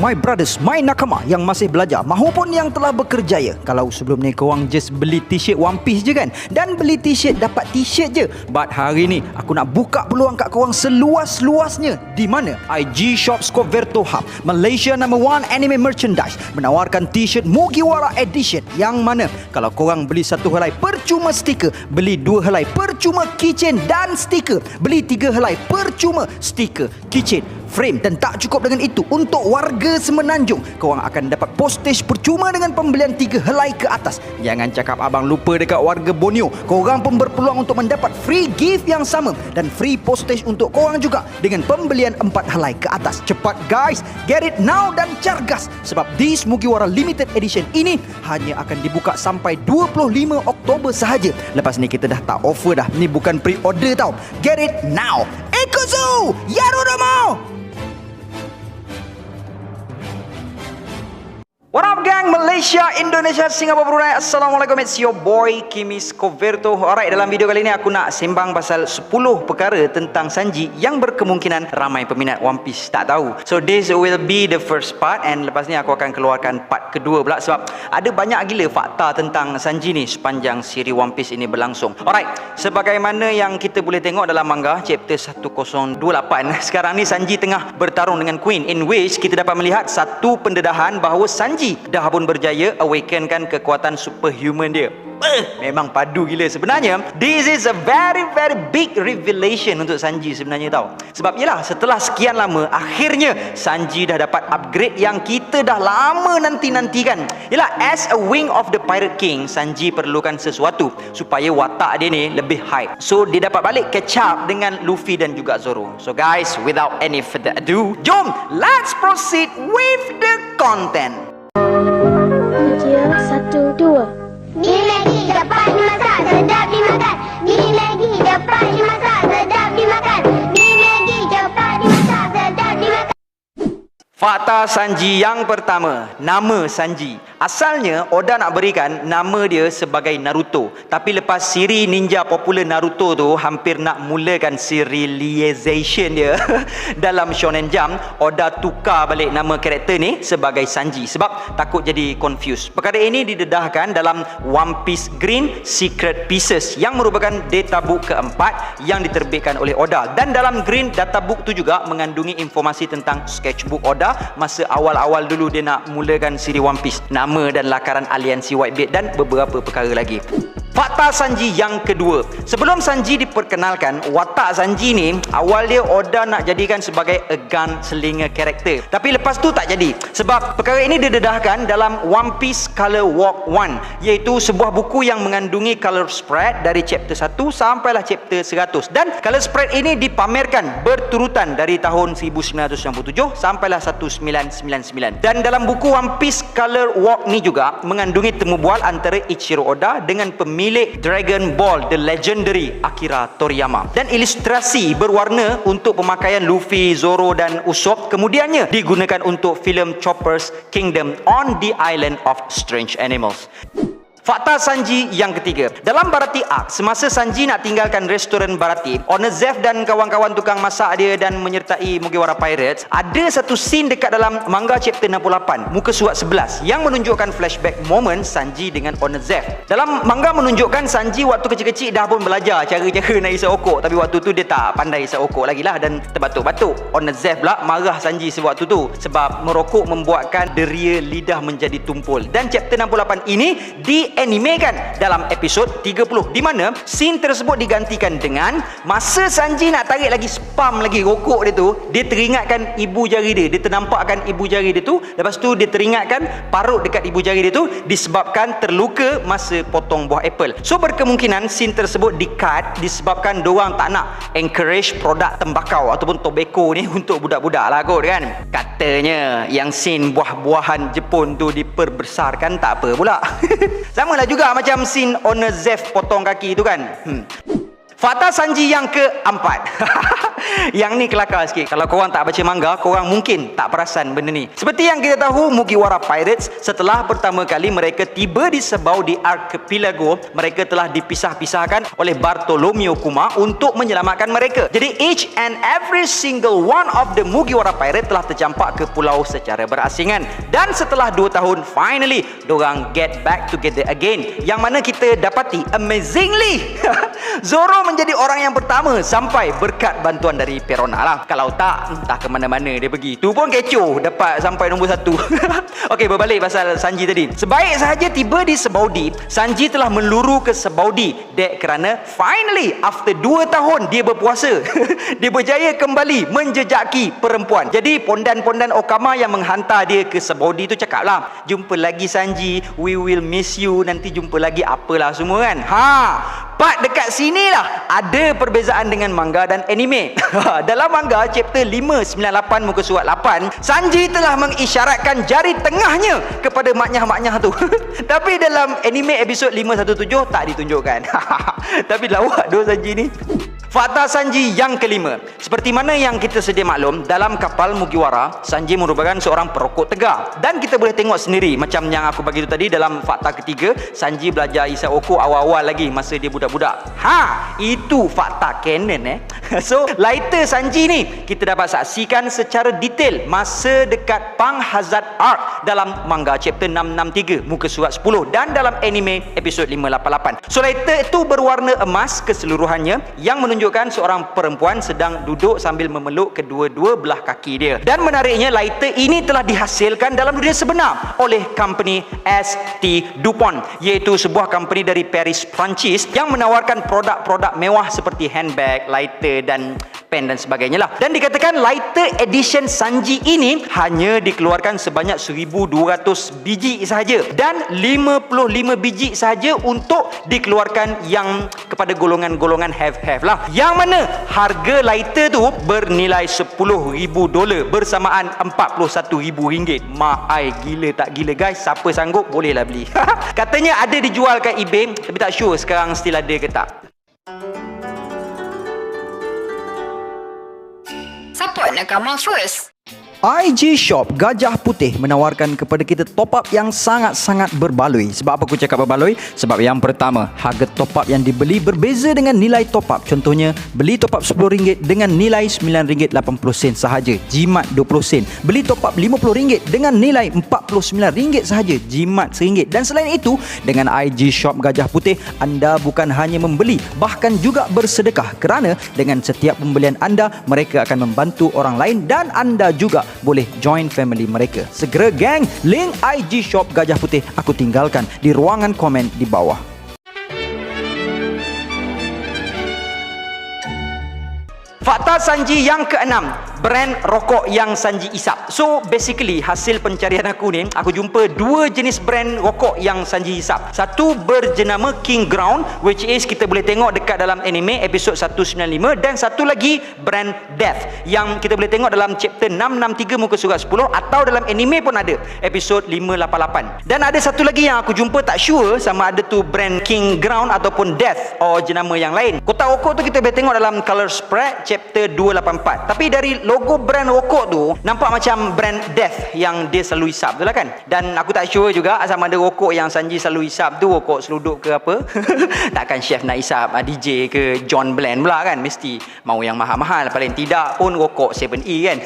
My brothers, my nakama yang masih belajar maupun yang telah bekerjaya. Kalau sebelum ni korang just beli t-shirt One Piece je kan, dan beli t-shirt dapat t-shirt je. But hari ni aku nak buka peluang kat korang seluas-luasnya. Di mana? IG Shop Scoverto Hub, Malaysia #1 anime merchandise, menawarkan t-shirt Mugiwara Edition, yang mana kalau korang beli satu helai percuma stiker, beli dua helai percuma keychain dan stiker, beli tiga helai percuma stiker, keychain, frame. Dan tak cukup dengan itu, untuk warga Semenanjung, korang akan dapat postage percuma dengan pembelian 3 helai ke atas. Jangan cakap abang lupa dekat warga Borneo, korang pun berpeluang untuk mendapat free gift yang sama dan free postage untuk korang juga dengan pembelian 4 helai ke atas. Cepat guys, get it now dan cargas, sebab this Mugiwara Limited Edition ini hanya akan dibuka sampai 25 Oktober sahaja. Lepas ni kita dah tak offer dah. Ni bukan pre-order tau. Get it now. Ikuzu Yarudomo. What up gang, Malaysia, Indonesia, Singapura, Brunei. Assalamualaikum, it's your boy Kimi Scoverto. Alright, dalam video kali ni aku nak sembang pasal 10 perkara tentang Sanji yang berkemungkinan ramai peminat One Piece tak tahu. So this will be the first part, and lepas ni aku akan keluarkan part kedua pula, sebab ada banyak gila fakta tentang Sanji ni sepanjang siri One Piece ini berlangsung. Alright, sebagaimana yang kita boleh tengok dalam manga chapter 1028, sekarang ni Sanji tengah bertarung dengan Queen, in which kita dapat melihat satu pendedahan bahawa Sanji dah pun berjaya awakenkan kekuatan superhuman dia. Memang padu gila sebenarnya. This is a very big revelation untuk Sanji sebenarnya tau. Sebab yelah, setelah sekian lama, akhirnya Sanji dah dapat upgrade yang kita dah lama nanti-nantikan. Yelah, as a wing of the Pirate King, Sanji perlukan sesuatu supaya watak dia ni lebih high. So dia dapat balik catch up dengan Luffy dan juga Zoro. So guys, without any further ado, jom let's proceed with the content. 3, 1, 2. Ni lagi dapat dimasak, sedap dimakan. Ni lagi dapat dimasak, sedap dimakan. Ni lagi dapat dimasak, sedap dimakan. Fakta Sanji yang pertama, nama Sanji. Asalnya Oda nak berikan nama dia sebagai Naruto, tapi lepas siri ninja popular Naruto tu hampir nak mulakan serialization dia dalam Shonen Jump, Oda tukar balik nama karakter ni sebagai Sanji sebab takut jadi confused. Perkara ini didedahkan dalam One Piece Green Secret Pieces yang merupakan databook keempat yang diterbitkan oleh Oda, dan dalam Green databook tu juga mengandungi informasi tentang sketchbook Oda masa awal-awal dulu dia nak mulakan siri One Piece, nama dan lakaran aliansi Whitebeard dan beberapa perkara lagi. Fakta Sanji yang kedua, sebelum Sanji diperkenalkan, watak Sanji ni awal dia Oda nak jadikan sebagai a gunslinger karakter, tapi lepas tu tak jadi sebab perkara ini didedahkan dalam One Piece Color Walk 1, iaitu sebuah buku yang mengandungi color spread dari chapter 1 sampailah chapter 100, dan color spread ini dipamerkan berturutan dari tahun 1997 sampailah 1999. Dan dalam buku One Piece Color Walk ni juga mengandungi temu bual antara Ichiro Oda dengan pemilik Dragon Ball The Legendary Akira Toriyama, dan ilustrasi berwarna untuk pemakaian Luffy, Zoro dan Usopp kemudiannya digunakan untuk filem Chopper's Kingdom on the Island of Strange Animals. Fakta Sanji yang ketiga, dalam Baratie Arc, semasa Sanji nak tinggalkan restoran Baratie, Owner Zeff dan kawan-kawan tukang masak dia dan menyertai Mugiwara Pirates, ada satu scene dekat dalam manga chapter 68 muka surat 11 yang menunjukkan flashback moment Sanji dengan Owner Zeff. Dalam manga menunjukkan Sanji waktu kecil-kecil dah pun belajar cara-cara nak isap okok, tapi waktu tu dia tak pandai isap okok lagi lah dan terbatuk-batuk. Owner Zeff pula marah Sanji sewaktu tu sebab merokok membuatkan deria lidah menjadi tumpul. Dan chapter 68 ini animekan dalam episod 30, di mana scene tersebut digantikan dengan masa Sanji nak tarik lagi spam lagi rokok dia tu, dia teringatkan ibu jari dia, ternampakkan ibu jari dia tu, lepas tu dia teringatkan parut dekat ibu jari dia tu disebabkan terluka masa potong buah apple. So berkemungkinan scene tersebut di-cut disebabkan diorang tak nak encourage produk tembakau ataupun tobacco ni untuk budak-budak lah kot kan. Katanya yang scene buah-buahan Jepun tu diperbesarkan tak apa pula. Sama lah juga macam scene Owner Zeff potong kaki tu kan. Fakta Sanji yang keempat. Yang ni kelakar sikit. Kalau korang tak baca manga, korang mungkin tak perasan benda ni. Seperti yang kita tahu, Mugiwara Pirates setelah pertama kali mereka tiba di Sebau di Archipelago, mereka telah dipisah-pisahkan oleh Bartolomeo Kuma untuk menyelamatkan mereka. Jadi each and every single one of the Mugiwara Pirates telah tercampak ke pulau secara berasingan. Dan setelah 2 tahun, finally dorang get back together again. Yang mana kita dapati amazingly Zoro menjadi orang yang pertama sampai berkat bantuan dari Perona lah. Kalau tak, entah ke mana-mana dia pergi. Tu pun kecoh dapat sampai nombor 1. Okey, berbalik pasal Sanji tadi. Sebaik sahaja tiba di Sebaudi, Sanji telah meluru ke Sebaudi. Dek kerana finally after 2 tahun dia berpuasa, dia berjaya kembali menjejaki perempuan. Jadi pondan-pondan Okama yang menghantar dia ke Sebaudi tu cakap lah, jumpa lagi Sanji, we will miss you, nanti jumpa lagi apalah semua kan. Part dekat sini lah ada perbezaan dengan manga dan anime. Dalam manga chapter 598 muka surat 8, Sanji telah mengisyaratkan jari tengahnya kepada maknyah-maknyah tu. Tapi dalam anime episod 517 tak ditunjukkan. Tapi lawak doh Sanji ni. Fakta Sanji yang kelima. Seperti mana yang kita sedia maklum, dalam kapal Mugiwara, Sanji merupakan seorang perokok tegar. Dan kita boleh tengok sendiri, macam yang aku bagi tu tadi, dalam fakta ketiga, Sanji belajar isap rokok awal-awal lagi masa dia budak-budak. Itu fakta canon So, lighter Sanji ni kita dapat saksikan secara detail masa dekat Pang Hazard Arc dalam manga chapter 663 muka surat 10 dan dalam anime episod 588. So, lighter itu berwarna emas keseluruhannya yang menunjukkan seorang perempuan sedang duduk sambil memeluk kedua-dua belah kaki dia. Dan menariknya, lighter ini telah dihasilkan dalam dunia sebenar oleh company ST Dupont, iaitu sebuah company dari Paris, Perancis yang menawarkan produk-produk mewah seperti handbag, lighter dan pen dan sebagainya lah. Dan dikatakan lighter edition Sanji ini hanya dikeluarkan sebanyak 1200 biji sahaja dan 55 biji sahaja untuk dikeluarkan yang kepada golongan-golongan have-have lah. Yang mana harga lighter tu bernilai $10,000 bersamaan RM41,000. Mahal gila tak gila guys? Siapa sanggup bolehlah beli. Katanya ada dijual kat eBay, tapi tak sure sekarang still ada ke tak. Siapa nak come out first? IG Shop Gajah Putih menawarkan kepada kita top up yang sangat-sangat berbaloi. Sebab apa aku cakap berbaloi? Sebab yang pertama, harga top up yang dibeli berbeza dengan nilai top up. Contohnya, beli top up RM10 dengan nilai RM9.80 sahaja, jimat RM20. Beli top up RM50 dengan nilai RM49 sahaja, jimat RM1. Dan selain itu, dengan IG Shop Gajah Putih, anda bukan hanya membeli, bahkan juga bersedekah. Kerana dengan setiap pembelian anda, mereka akan membantu orang lain dan anda juga boleh join family mereka. Segera gang, link IG Shop Gajah Putih aku tinggalkan di ruangan komen di bawah. Fakta Sanji yang keenam, brand rokok yang Sanji isap. So basically hasil pencarian aku ni, aku jumpa 2 jenis brand rokok yang Sanji isap. Satu berjenama King Ground, which is kita boleh tengok dekat dalam anime episod 195, dan satu lagi brand Death yang kita boleh tengok dalam chapter 663 muka surat 10 atau dalam anime pun ada episod 588. Dan ada satu lagi yang aku jumpa, tak sure sama ada tu brand King Ground ataupun Death atau jenama yang lain. Kotak rokok tu kita boleh tengok dalam color spread chapter 284. Tapi dari logo brand rokok tu nampak macam brand Death yang dia selalu hisap tu lah kan. Dan aku tak sure juga sama ada rokok yang Sanji selalu hisap tu rokok seluduk ke apa. Takkan chef nak hisap DJ ke John Blend pula kan. Mesti mau yang mahal-mahal. Paling tidak pun rokok 7E kan.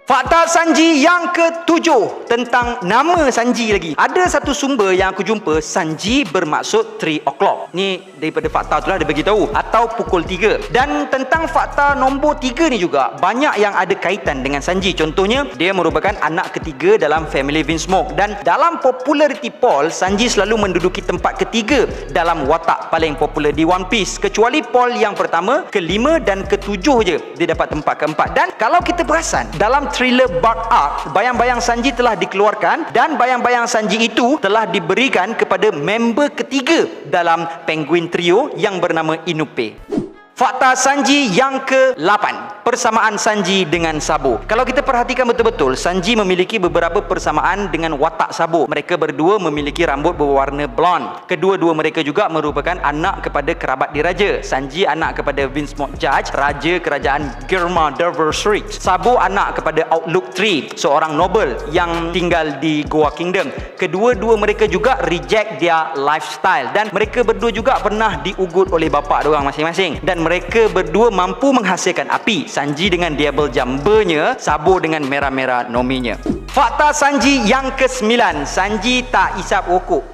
Fakta Sanji yang ketujuh tentang nama Sanji lagi. Ada satu sumber yang aku jumpa, Sanji bermaksud 3 o'clock. Ni daripada fakta tu lah dia beritahu, atau pukul 3. Dan tentang fakta nombor 3 ni juga banyak yang ada kaitan dengan Sanji. Contohnya, dia merupakan anak ketiga dalam family Vinsmoke. Dan dalam popularity poll, Sanji selalu menduduki tempat ketiga dalam watak paling popular di One Piece. Kecuali poll yang pertama, kelima dan ketujuh je dia dapat tempat keempat. Dan kalau kita perasan, dalam thriller Bark Arc, bayang-bayang Sanji telah dikeluarkan dan bayang-bayang Sanji itu telah diberikan kepada member ketiga dalam Penguin Trio yang bernama Inupe. Fakta Sanji yang ke-8, persamaan Sanji dengan Sabo. Kalau kita perhatikan betul-betul, Sanji memiliki beberapa persamaan dengan watak Sabo. Mereka berdua memiliki rambut berwarna blond. Kedua-dua mereka juga merupakan anak kepada kerabat diraja. Sanji anak kepada Vinsmoke Judge, raja kerajaan Girma Dervershrich. Sabo anak kepada Outlook Tree, seorang noble yang tinggal di Goa Kingdom. Kedua-dua mereka juga reject their lifestyle dan mereka berdua juga pernah diugut oleh bapa diorang masing-masing. Dan mereka berdua mampu menghasilkan api. Sanji dengan Diable Jambanya, Sabo dengan merah-merah nominya. Fakta Sanji yang ke-9, Sanji tak isap rokok.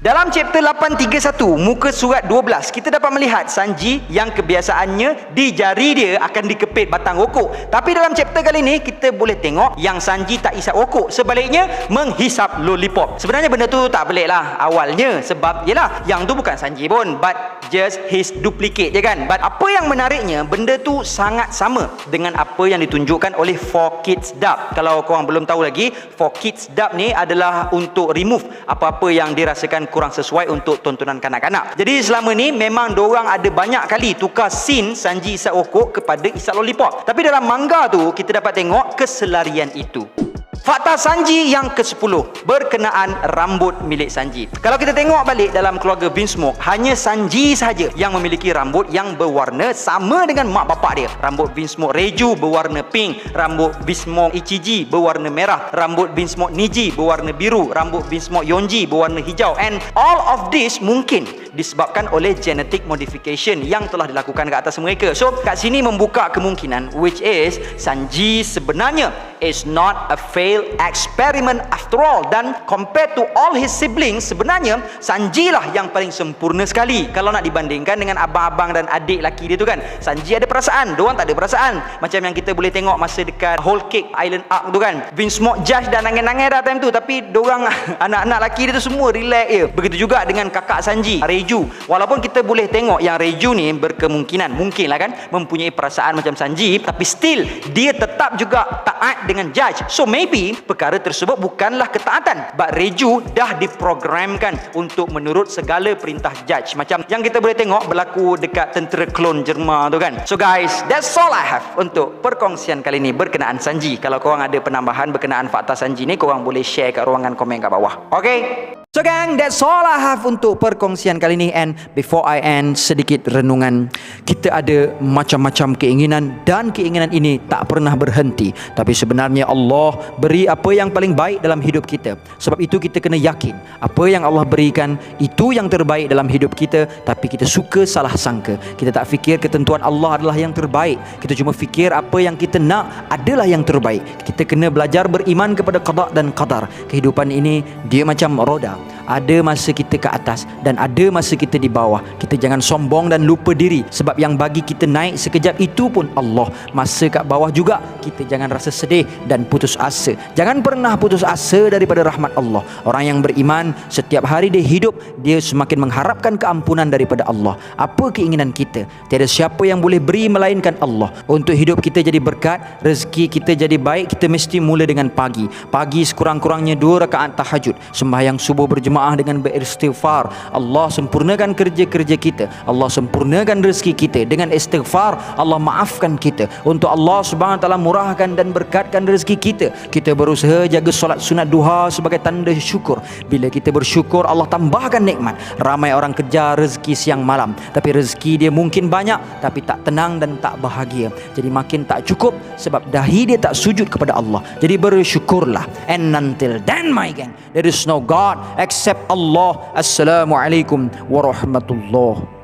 Dalam chapter 831, muka surat 12, kita dapat melihat Sanji yang kebiasaannya di jari dia akan dikepit batang rokok. Tapi dalam chapter kali ini, kita boleh tengok yang Sanji tak isap rokok. Sebaliknya, menghisap lollipop. Sebenarnya benda tu tak pelik lah awalnya. Sebab, yelah, yang tu bukan Sanji pun. But just his duplicate je kan. But apa yang menariknya, benda tu sangat sama dengan apa yang ditunjukkan oleh 4Kids Dub. Kalau korang belum tahu lagi, 4Kids Dub ni adalah untuk remove apa-apa yang dirasakan kurang sesuai untuk tontonan kanak-kanak. Jadi selama ni memang diorang ada banyak kali tukar scene Sanji isap rokok kepada isap lollipop. Tapi dalam manga tu kita dapat tengok keselarian itu. Fakta Sanji yang ke-10, berkenaan rambut milik Sanji. Kalau kita tengok balik dalam keluarga Vinsmoke, hanya Sanji sahaja yang memiliki rambut yang berwarna sama dengan mak bapak dia. Rambut Vinsmoke Reiju berwarna pink, rambut Vinsmoke Ichiji berwarna merah, rambut Vinsmoke Niji berwarna biru, rambut Vinsmoke Yonji berwarna hijau. And all of this mungkin disebabkan oleh genetic modification yang telah dilakukan ke atas mereka. So kat sini membuka kemungkinan which is Sanji sebenarnya is not a failed experiment after all, dan compared to all his siblings, sebenarnya Sanji lah yang paling sempurna sekali kalau nak dibandingkan dengan abang-abang dan adik laki dia tu kan. Sanji ada perasaan, diorang tak ada perasaan. Macam yang kita boleh tengok masa dekat Whole Cake Island Arc tu kan, Vinsmoke Judge dah nangis-nangis dah time tu, tapi diorang anak-anak laki dia tu semua relax je. Begitu juga dengan kakak Sanji, Reiju. Walaupun kita boleh tengok yang Reiju ni berkemungkinan, mungkin lah kan, mempunyai perasaan macam Sanji, tapi still dia tetap juga taat dengan Judge. So maybe perkara tersebut bukanlah ketaatan, but Reiju dah diprogramkan untuk menurut segala perintah Judge, macam yang kita boleh tengok berlaku dekat tentera klon Jerma tu kan. So guys, that's all I have untuk perkongsian kali ni berkenaan Sanji. Kalau korang ada penambahan berkenaan fakta Sanji ni, korang boleh share kat ruangan komen kat bawah. Okay? So gang, that's all I have untuk perkongsian kali ni. And before I end, sedikit renungan. Kita ada macam-macam keinginan dan keinginan ini tak pernah berhenti. Tapi sebenarnya Allah beri apa yang paling baik dalam hidup kita. Sebab itu kita kena yakin apa yang Allah berikan itu yang terbaik dalam hidup kita. Tapi kita suka salah sangka. Kita tak fikir ketentuan Allah adalah yang terbaik. Kita cuma fikir apa yang kita nak adalah yang terbaik. Kita kena belajar beriman kepada qada dan qadar. Kehidupan ini dia macam roda. Ada masa kita ke atas dan ada masa kita di bawah. Kita jangan sombong dan lupa diri, sebab yang bagi kita naik sekejap itu pun Allah. Masa kat bawah juga kita jangan rasa sedih dan putus asa. Jangan pernah putus asa daripada rahmat Allah. Orang yang beriman, setiap hari dia hidup, dia semakin mengharapkan keampunan daripada Allah. Apa keinginan kita? Tiada siapa yang boleh beri melainkan Allah. Untuk hidup kita jadi berkat, rezeki kita jadi baik, kita mesti mula dengan pagi. Pagi sekurang-kurangnya 2 rakaat tahajud, sembahyang subuh berjemaah dengan beristighfar. Allah sempurnakan kerja-kerja kita. Allah sempurnakan rezeki kita. Dengan istighfar, Allah maafkan kita. Untuk Allah Subhanahu Wa Taala murahkan dan berkatkan rezeki kita. Kita berusaha jaga solat sunat duha sebagai tanda syukur. Bila kita bersyukur, Allah tambahkan nikmat. Ramai orang kejar rezeki siang malam, tapi rezeki dia mungkin banyak tapi tak tenang dan tak bahagia. Jadi makin tak cukup sebab dahi dia tak sujud kepada Allah. Jadi bersyukurlah. And until then my gang, there is no God except Allah. Assalamualaikum warahmatullahi